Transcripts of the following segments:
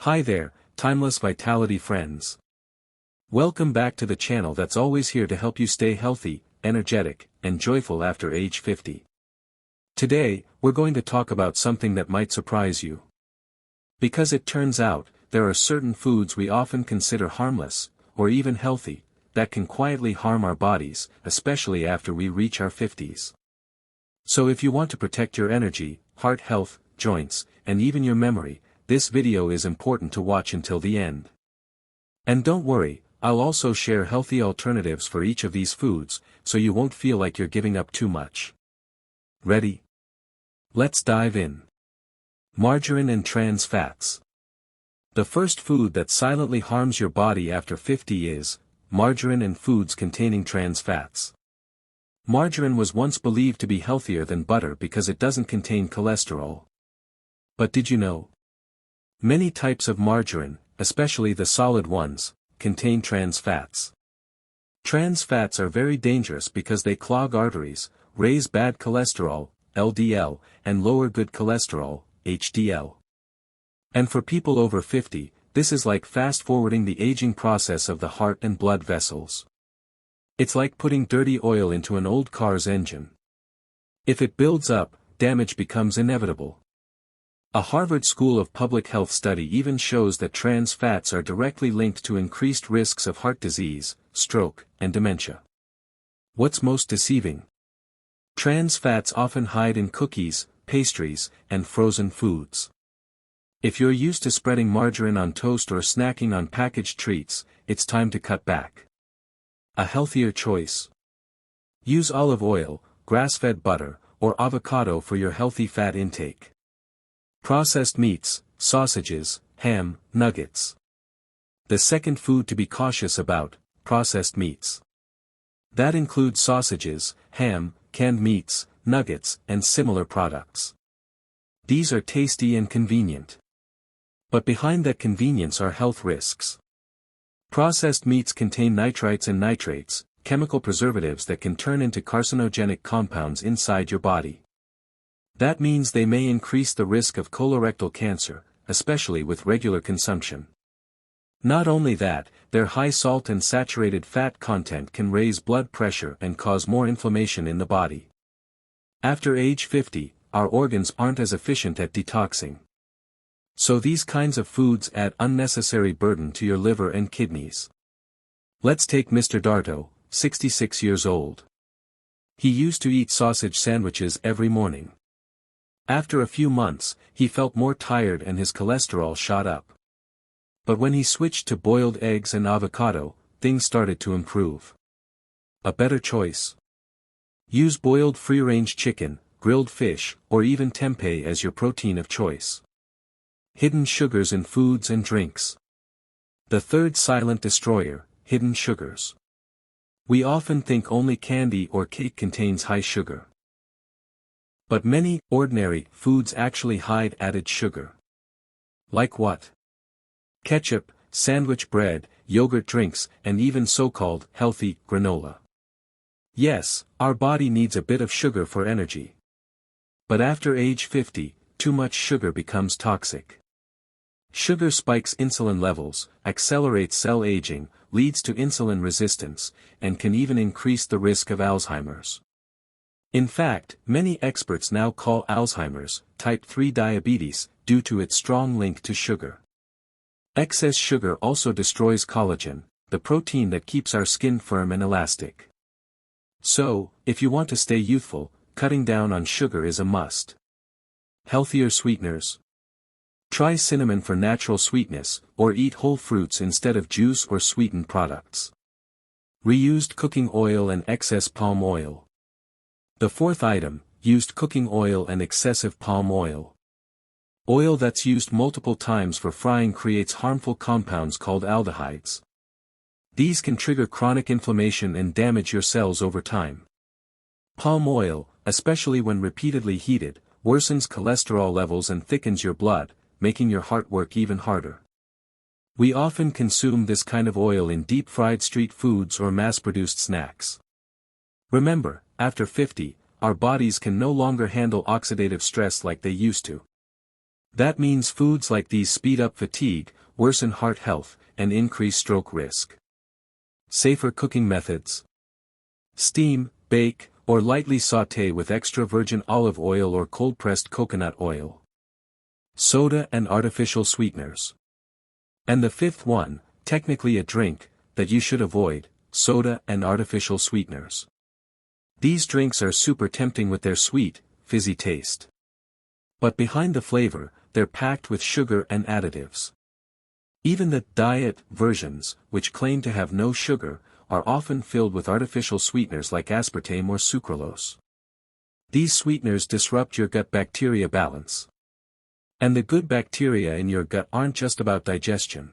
Hi there, Timeless Vitality friends. Welcome back to the channel that's always here to help you stay healthy, energetic, and joyful after age 50. Today, we're going to talk about something that might surprise you. Because it turns out, there are certain foods we often consider harmless, or even healthy, that can quietly harm our bodies, especially after we reach our 50s. So if you want to protect your energy, heart health, joints, and even your memory, this video is important to watch until the end. And don't worry, I'll also share healthy alternatives for each of these foods, so you won't feel like you're giving up too much. Ready? Let's dive in. Margarine and trans fats. The first food that silently harms your body after 50 is margarine and foods containing trans fats. Margarine was once believed to be healthier than butter because it doesn't contain cholesterol. But did you know? Many types of margarine, especially the solid ones, contain trans fats. Trans fats are very dangerous because they clog arteries, raise bad cholesterol, LDL, and lower good cholesterol, HDL. And for people over 50, this is like fast-forwarding the aging process of the heart and blood vessels. It's like putting dirty oil into an old car's engine. If it builds up, damage becomes inevitable. A Harvard School of Public Health study even shows that trans fats are directly linked to increased risks of heart disease, stroke, and dementia. What's most deceiving? Trans fats often hide in cookies, pastries, and frozen foods. If you're used to spreading margarine on toast or snacking on packaged treats, it's time to cut back. A healthier choice. Use olive oil, grass-fed butter, or avocado for your healthy fat intake. Processed meats, sausages, ham, nuggets. The second food to be cautious about, processed meats. That includes sausages, ham, canned meats, nuggets, and similar products. These are tasty and convenient. But behind that convenience are health risks. Processed meats contain nitrites and nitrates, chemical preservatives that can turn into carcinogenic compounds inside your body. That means they may increase the risk of colorectal cancer, especially with regular consumption. Not only that, their high salt and saturated fat content can raise blood pressure and cause more inflammation in the body. After age 50, our organs aren't as efficient at detoxing. So these kinds of foods add unnecessary burden to your liver and kidneys. Let's take Mr. Darto, 66 years old. He used to eat sausage sandwiches every morning. After a few months, he felt more tired and his cholesterol shot up. But when he switched to boiled eggs and avocado, things started to improve. A better choice? Use boiled free-range chicken, grilled fish, or even tempeh as your protein of choice. Hidden sugars in foods and drinks. The third silent destroyer, hidden sugars. We often think only candy or cake contains high sugar. But many, ordinary, foods actually hide added sugar. Like what? Ketchup, sandwich bread, yogurt drinks, and even so-called healthy granola. Yes, our body needs a bit of sugar for energy. But after age 50, too much sugar becomes toxic. Sugar spikes insulin levels, accelerates cell aging, leads to insulin resistance, and can even increase the risk of Alzheimer's. In fact, many experts now call Alzheimer's type 3 diabetes due to its strong link to sugar. Excess sugar also destroys collagen, the protein that keeps our skin firm and elastic. So, if you want to stay youthful, cutting down on sugar is a must. Healthier sweeteners. Try cinnamon for natural sweetness, or eat whole fruits instead of juice or sweetened products. Reused cooking oil and excess palm oil. The fourth item, used cooking oil and excessive palm oil. Oil that's used multiple times for frying creates harmful compounds called aldehydes. These can trigger chronic inflammation and damage your cells over time. Palm oil, especially when repeatedly heated, worsens cholesterol levels and thickens your blood, making your heart work even harder. We often consume this kind of oil in deep-fried street foods or mass-produced snacks. Remember, after 50, our bodies can no longer handle oxidative stress like they used to. That means foods like these speed up fatigue, worsen heart health, and increase stroke risk. Safer cooking methods. Steam, bake, or lightly sauté with extra virgin olive oil or cold-pressed coconut oil. Soda and artificial sweeteners. And the fifth one, technically a drink, that you should avoid, soda and artificial sweeteners. These drinks are super tempting with their sweet, fizzy taste. But behind the flavor, they're packed with sugar and additives. Even the diet versions, which claim to have no sugar, are often filled with artificial sweeteners like aspartame or sucralose. These sweeteners disrupt your gut bacteria balance. And the good bacteria in your gut aren't just about digestion.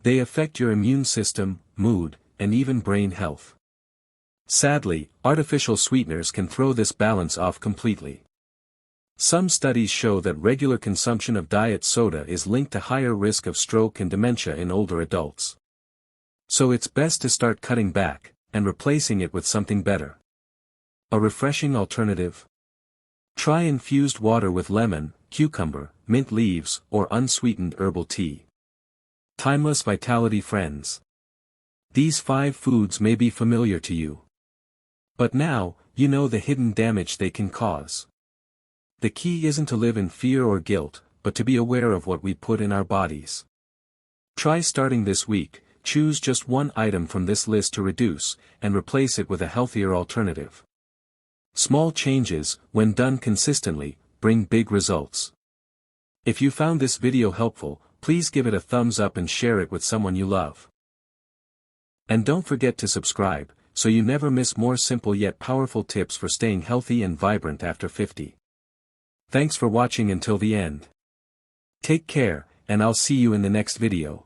They affect your immune system, mood, and even brain health. Sadly, artificial sweeteners can throw this balance off completely. Some studies show that regular consumption of diet soda is linked to higher risk of stroke and dementia in older adults. So it's best to start cutting back, and replacing it with something better. A refreshing alternative? Try infused water with lemon, cucumber, mint leaves, or unsweetened herbal tea. Timeless Vitality friends. These 5 foods may be familiar to you. But now, you know the hidden damage they can cause. The key isn't to live in fear or guilt, but to be aware of what we put in our bodies. Try starting this week, choose just one item from this list to reduce, and replace it with a healthier alternative. Small changes, when done consistently, bring big results. If you found this video helpful, please give it a thumbs up and share it with someone you love. And don't forget to subscribe, so you never miss more simple yet powerful tips for staying healthy and vibrant after 50. Thanks for watching until the end. Take care, and I'll see you in the next video.